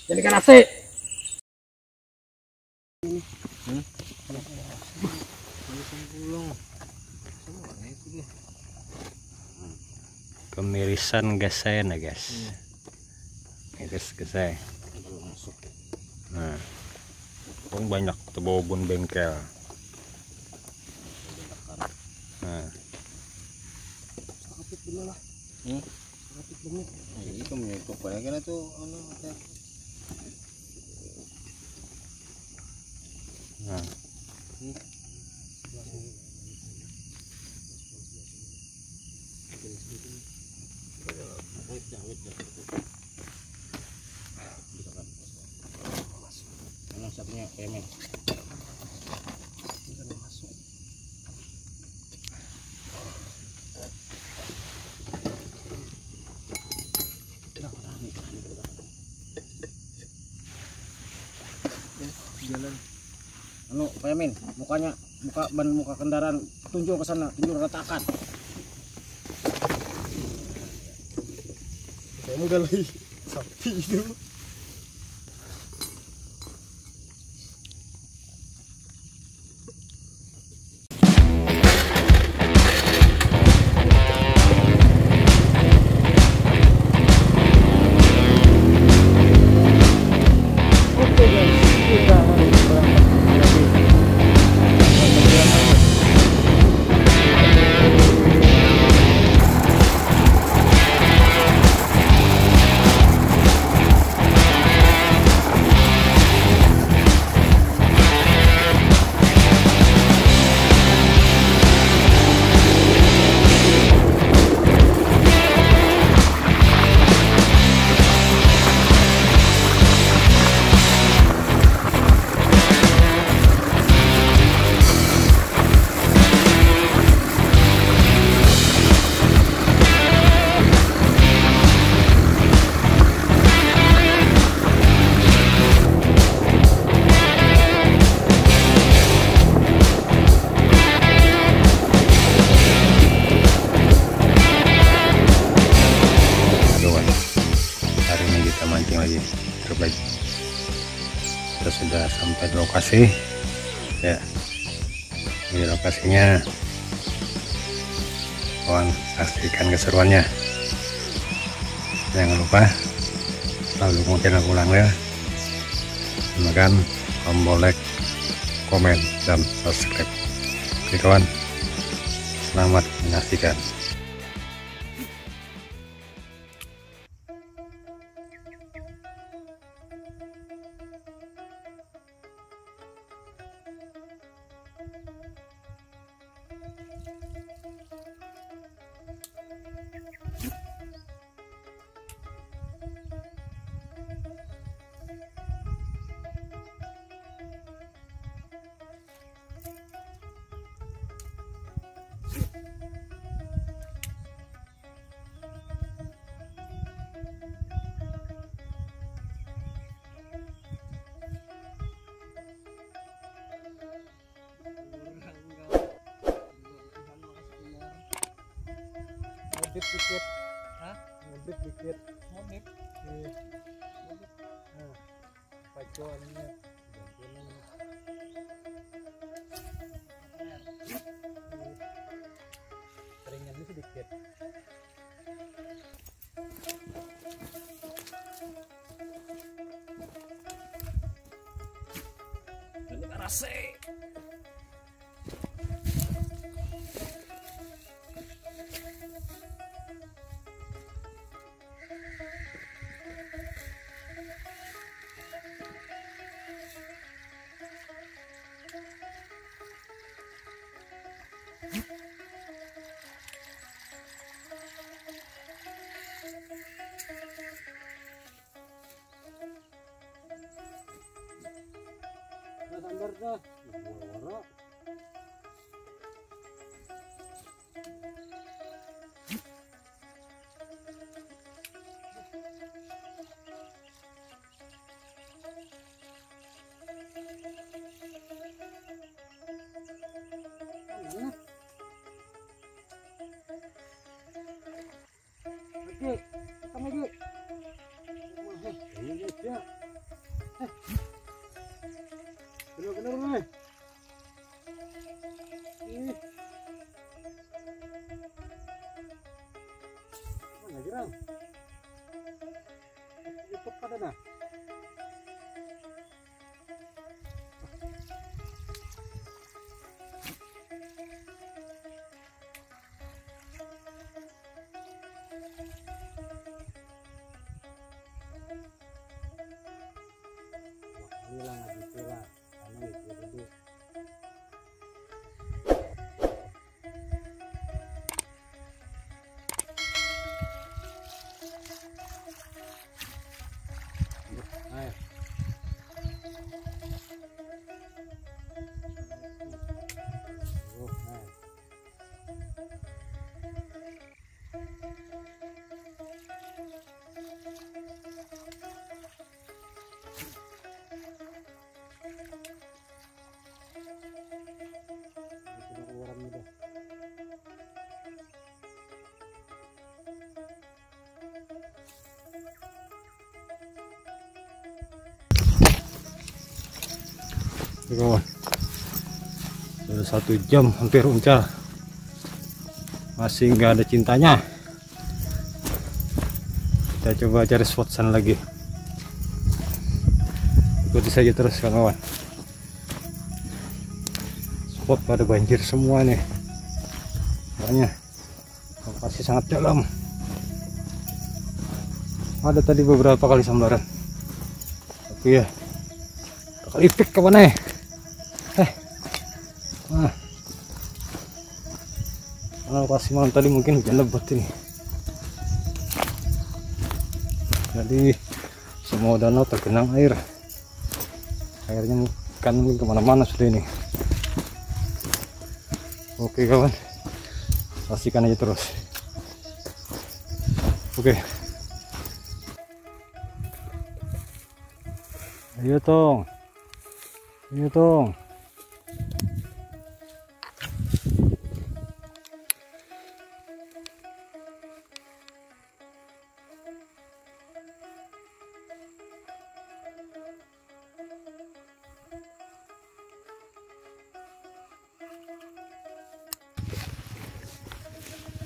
Jadi kan AC. Kemirisan gas saya nah guys. Gas saya. Nah, banyak tebobon bengkel. Nah, Itu menyukup kira tuh nah. satunya pemen. Jalan. Anu, Pemin, muka ban muka kendaraan tunjuk ke sana, tunjuk retakan. Kamu gali sapi itu. Kita sudah sampai di lokasi ya. Ini lokasinya, kawan, saksikan keseruannya. Jangan lupa selalu mungkin ulang ya, tekan tombol like, komen, dan subscribe. Oke kawan, selamat menyaksikan. Ngedip dikit. Hah? Ngedip dikit. Ngedip. Iya. Nah, pacuannya. Keringannya sedikit. Ini karase. Sambar dah. Wara. Oke, kita lagi. Wah, ini dia. Bener-bener nih. Mana girang? Ikut pada nah. Hilang lagi pula, karena itu dulu. Ayo. Kawan, sudah 1 jam hampir uncal, masih nggak ada cintanya. Kita coba cari spot sana lagi. Ikuti saja terus kawan. Spot pada banjir semua nih, makanya lokasi sangat dalam. Ada tadi beberapa kali sambaran, tapi ya kali pik kawan nih. Lokasi malam tadi mungkin hujan lebat ini, jadi semua danau tergenang air. Airnya kan mungkin kemana-mana sudah ini. Oke kawan, pastikan aja terus. Oke, ayo tong, ayo tong.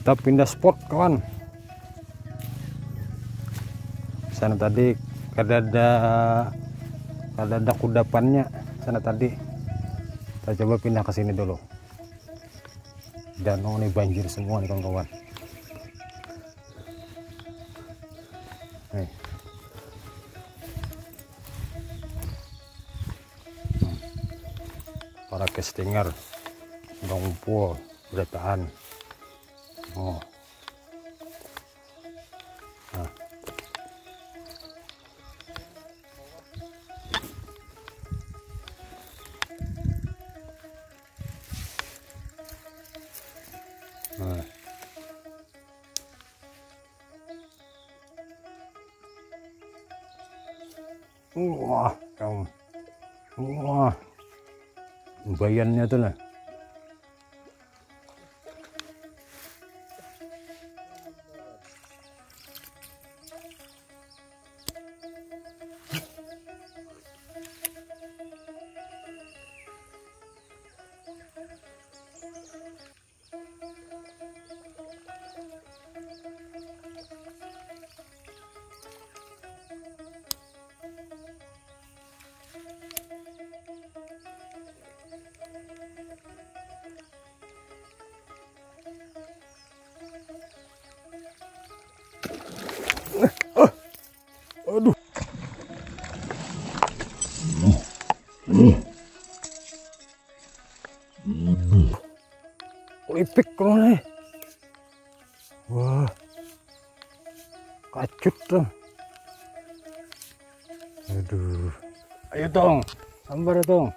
Kita pindah spot kawan. Sana tadi ada kudapannya sana tadi. Kita coba pindah ke sini dulu. Danau ini banjir semua nih kawan-kawan. Nih. Para castinger udah ngumpul, udah tahan. Oh. Nah. Nah. Wah, kamu. Wah. Bayannya tuh lah. Aduh. Lipik kalau nih. Wah. Kacut tuh. Aduh. Ayo dong. Sambar dong.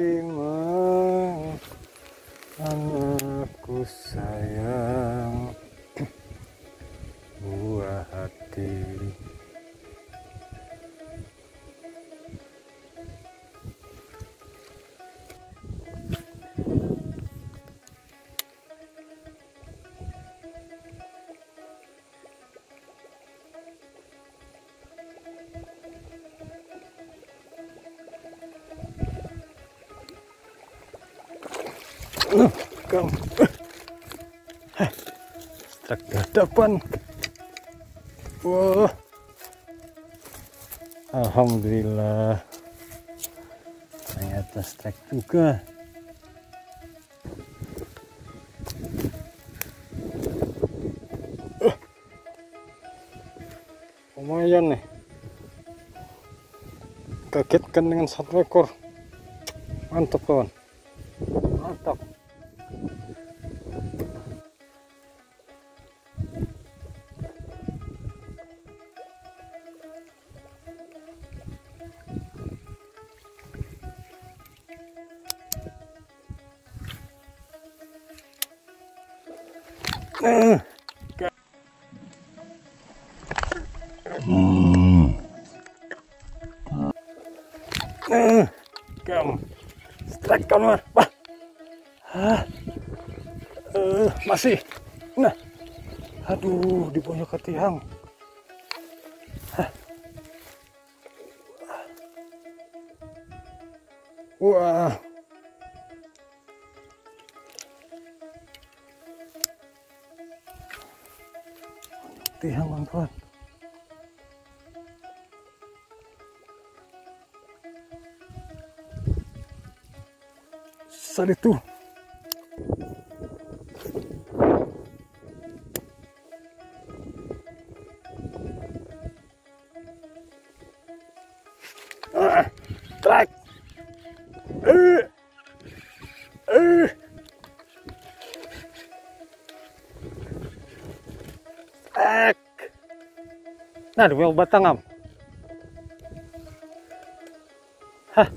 Timang, anakku sayang, buah hati. Kamu strike di hadapan. Wah, alhamdulillah ternyata strike juga. Lumayan nih, kagetkan dengan satu ekor. Mantap kawan, mantap. Kamu strike kan mas, masih, nah, aduh di bawah ketiang, wah, ketiang kawan. Saat itu strike. Nah, dua batang am. Hah.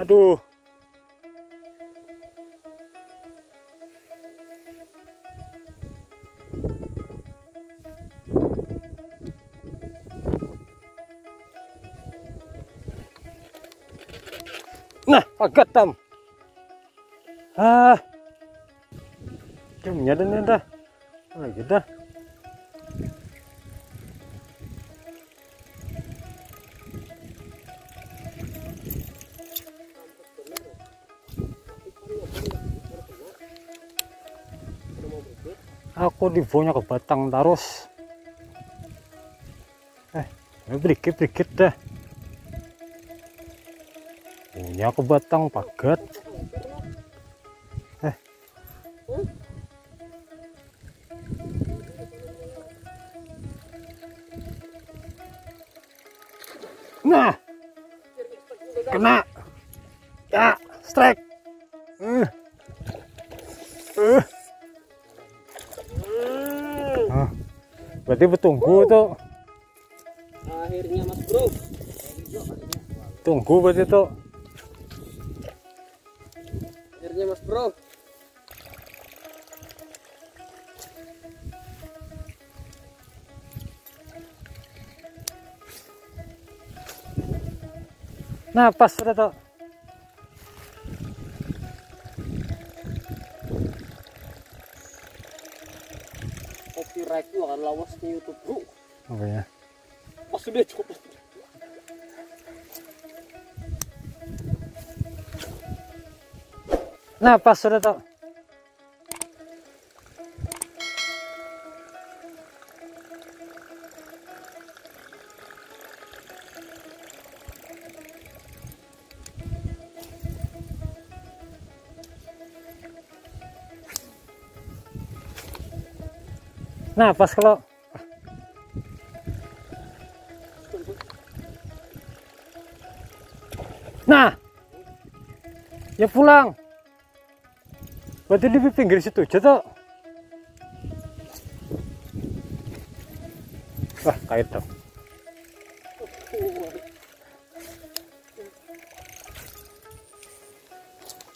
Aduh. Nah, pagat tam. Jamnya dah. Lagi dah. Aku dibonya ke batang terus. Berikit dah. Punya ke batang pagat. Nah, kena. Ya, strike. Berarti bertunggu tuh. Akhirnya mas bro. Tunggu berarti tuh. Akhirnya mas bro. Nah, pas sudah tuh. Copyright itu akan lawas di YouTube bro. Apa ya? Pas sudah coba. Nah, pas sudah tuh. Nah, pas kalau nah, ya pulang. Berarti di pinggir situ aja tuh. Wah, kait dong.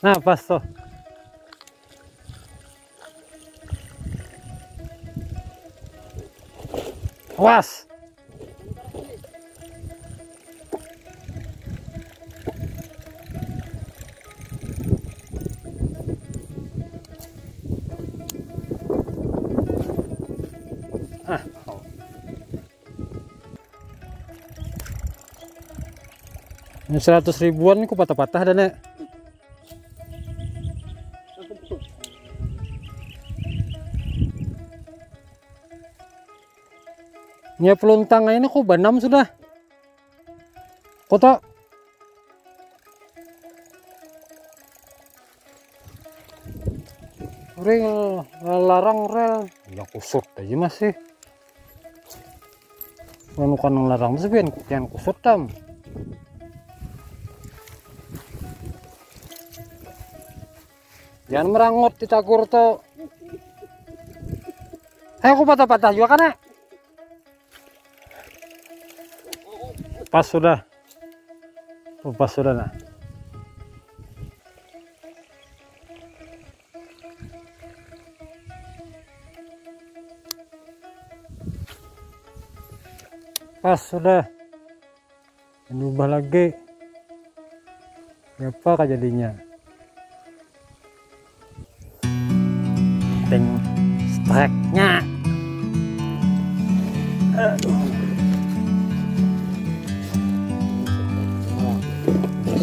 Nah, pas tuh. Was. Oh. Ini 100 ribuan ini kok patah-patah dan ya. Nya peluntang ini kok banam sudah. Kota. Rel larang rel yang kusut aja masih. Menukan larang masih yang kusut tam. Jangan merangut di cakur tuh. Aku patah-patah juga kan ya? Pas sudah. Pas sudah nah. Pas sudah. Berubah lagi. Apa jadinya? Ting strike-nya. Aduh.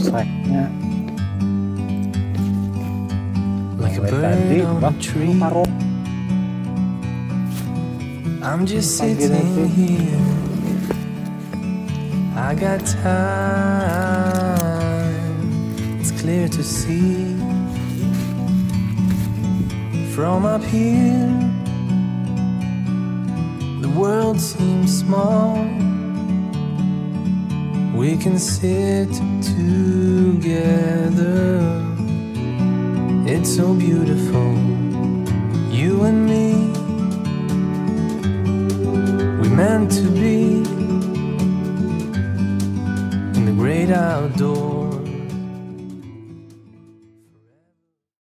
Strike-nya. Like a bird on a tree, I'm just sitting here. I got time. It's clear to see from up here. The world seems small. We can sit together. It's so beautiful, you and me. We meant to be in the great outdoors.